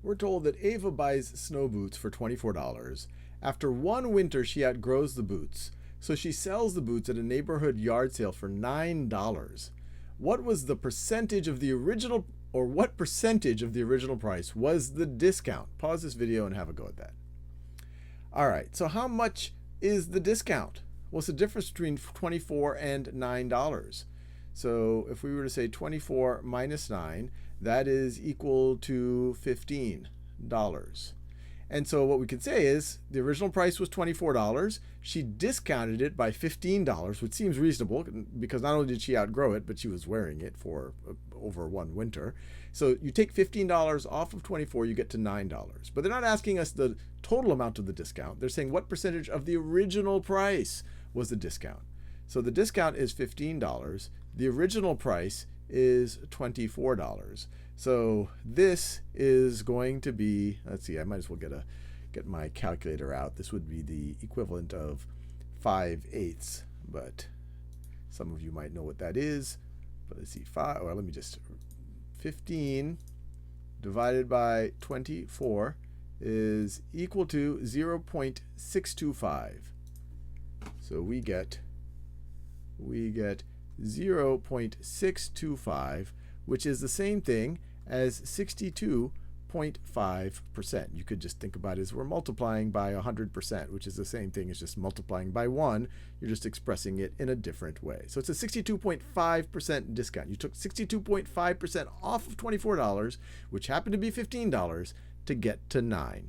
We're told that Ava buys snow boots for $24. After one winter, she outgrows the boots, so she sells the boots at a neighborhood yard sale for $9. What was the percentage of the original, or what percentage of the original price was the discount? Pause this video and have a go at that. All right, so how much is the discount? What's the difference between 24 and $9? So if we were to say 24 minus 9, that is equal to $15. And so what we could say is the original price was $24. She discounted it by $15, which seems reasonable because not only did she outgrow it, but she was wearing it for over one winter. So you take $15 off of 24, you get to $9. But they're not asking us the total amount of the discount. They're saying what percentage of the original price was the discount. So the discount is $15. The original price is $24. So this is going to be, let's see, I might as well get my calculator out. This would be the equivalent of 5/8, but some of you might know what that is. But let's see, 15 divided by 24 is equal to 0.625. So we get 0.625, which is the same thing as 62.5%. You could just think about it as we're multiplying by 100%, which is the same thing as just multiplying by 1. You're just expressing it in a different way. So it's a 62.5% discount. You took 62.5% off of $24, which happened to be $15, to get to $9.